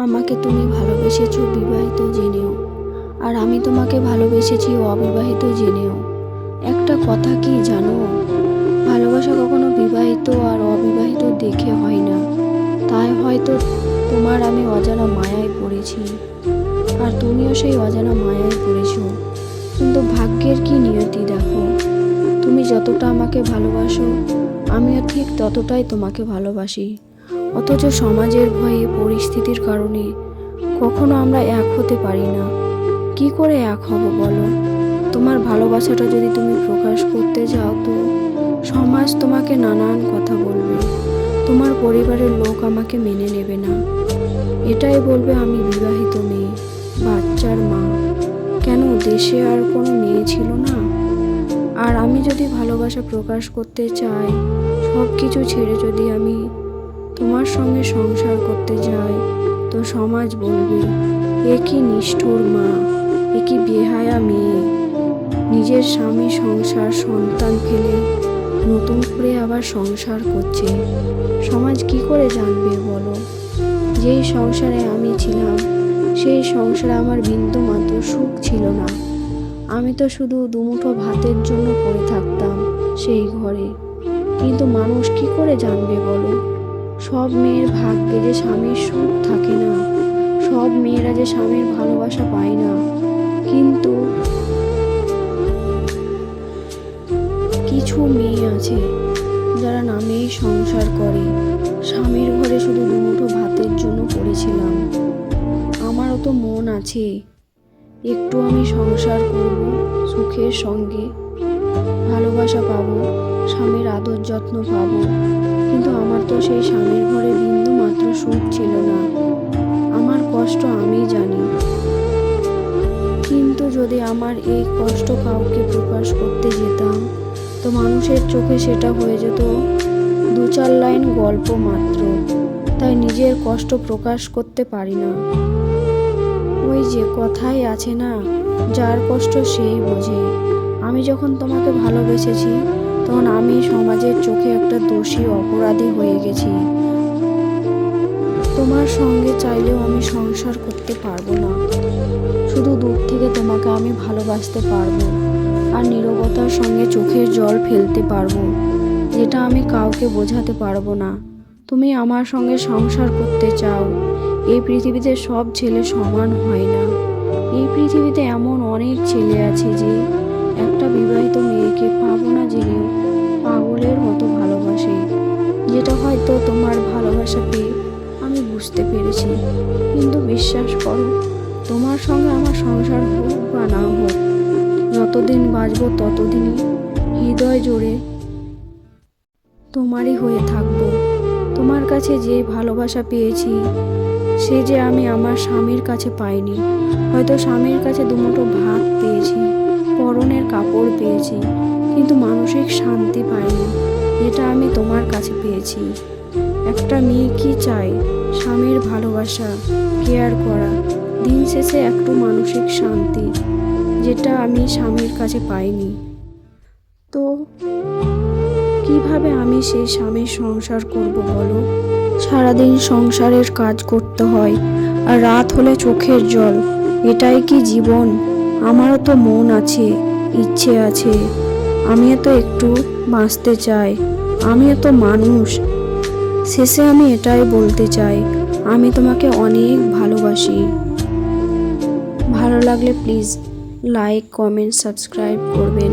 আমাকে তুমি ভালোবেসেছো বিবাহিত জেনেও, আর আমি তোমাকে ভালোবেসেছি অবিবাহিত জেনেও। একটা কথা কি জানো, ভালোবাসা কখনো বিবাহিত আর অবিবাহিত দেখে হয় না। তাই হয়তো তোমার আমি অজানা মায়ায় পড়েছি, আর তুমিও সেই অজানা মায়ায় পড়েছো। কিন্তু ভাগ্যের কি নিয়তি দেখো, তুমি যতটা আমাকে ভালোবাসো আমিও ঠিক ততটাই তোমাকে ভালোবাসি। অথচ সমাজের ভয়ে, পরিস্থিতির কারণে কখনো আমরা এক হতে পারি না। কি করে এক হব বলো? তোমার ভালোবাসাটা যদি তুমি প্রকাশ করতে যাও তো সমাজ তোমাকে নানান কথা বলবে, তোমার পরিবারের লোক আমাকে মেনে নেবে না। এটাই বলবে আমি বিবাহিত মেয়ে, বাচ্চার মা। কেন দেশে আর কোনো মেয়ে ছিল না? আর আমি যদি ভালোবাসা প্রকাশ করতে চাই, সব কিছু ছেড়ে যদি আমি তোমার সঙ্গে সংসার করতে যাই, তো সমাজ বলবে এ কি নিষ্ঠুর মা, এ কি বেহায়া মেয়ে, নিজের স্বামী, সংসার, সন্তান ফেলে নতুন করে আবার সংসার করছে। সমাজ কি করে জানবে বলো? যেই সংসারে আমি ছিলাম সেই সংসারে আমার বিন্দু মাত্র সুখ ছিল না। আমি তো শুধু দুমুঠো ভাতের জন্য পড়ে থাকতাম সেই ঘরে। কিন্তু মানুষ কি করে জানবে বলো? সব মেয়ের ভাগ্যে যে স্বামীর সুখ থাকে না, সব মেয়েরা যে স্বামীর ভালোবাসা পায় না। কিন্তু কিছু মেয়ে আছে যারা নামেই সংসার করে, স্বামীর ঘরে শুধু দুমুঠো ভাতের জন্য পড়েছিলাম। আমারও তো মন আছে, একটু আমি সংসার করব, সুখের সঙ্গে ভালোবাসা পাবো, স্বামীর আদর যত্ন পাবো। কিন্তু আমার তো সেই স্বামীর ঘরে বিন্দু মাত্র সুখ ছিল না। আমার কষ্ট আমি জানি, কিন্তু যদি আমার এই কষ্ট কাউকে প্রকাশ করতে যেতাম তো মানুষের চোখে সেটা হয়ে যেত দু চার লাইন গল্প মাত্র। তাই নিজের কষ্ট প্রকাশ করতে পারি না। ওই যে কথাই আছে না, যার কষ্ট সেই বোঝে। আমি যখন তোমাকে ভালোবেসেছি তখন আমি সমাজের চোখে একটা দোষী, অপরাধী হয়ে গেছি। তোমার সঙ্গে চাইলেও আমি সংসার করতে পারবো না। শুধু দূর থেকে তোমাকে আমি ভালোবাসতে পারবো, আর নীরবতার সঙ্গে চোখের জল ফেলতে পারবো, যেটা আমি কাউকে বোঝাতে পারবো না। তুমি আমার সঙ্গে সংসার করতে চাও। এই পৃথিবীতে সব ছেলে সমান হয় না। এই পৃথিবীতে এমন অনেক ছেলে আছে যে একটা বিবাহিত মেয়েকে পাবো না জেনেও পাগলের মতো ভালোবাসে, যেটা হয়তো তোমার ভালোবাসা পেয়ে আমি বুঝতে পেরেছি। কিন্তু বিশ্বাস করো, তোমার সঙ্গে আমার সংসার হোক বা না হোক, যতদিন বাঁচবো ততদিনই হৃদয় জোড়ে তোমারই হয়ে থাকবো। তোমার কাছে যে ভালোবাসা পেয়েছি সে যে আমি আমার স্বামীর কাছে পাইনি। হয়তো স্বামীর কাছে দুমুঠো ভাত পেয়েছি, পরনের কাপড় পেয়েছি, কিন্তু মানসিক শান্তি পাইনি, যেটা আমি তোমার কাছে পেয়েছি। একটা মেয়ে কি চায়? স্বামীর ভালোবাসা, কেয়ার করা, দিন শেষে একটু মানসিক শান্তি, যেটা আমি স্বামীর কাছে পাইনি। তো কিভাবে আমি সেই স্বামীর সংসার করব বলো? সারাদিন সংসারের কাজ করতে হয়, আর রাত হলে চোখের জল। এটাই কি জীবন? আমারও তো মন আছে, ইচ্ছে আছে, আমিও তো একটু বাঁচতে চাই, আমিও তো মানুষ। শেষে আমি এটাই বলতে চাই, আমি তোমাকে অনেক ভালোবাসি। ভালো লাগলে প্লিজ লাইক, কমেন্ট, সাবস্ক্রাইব করবেন।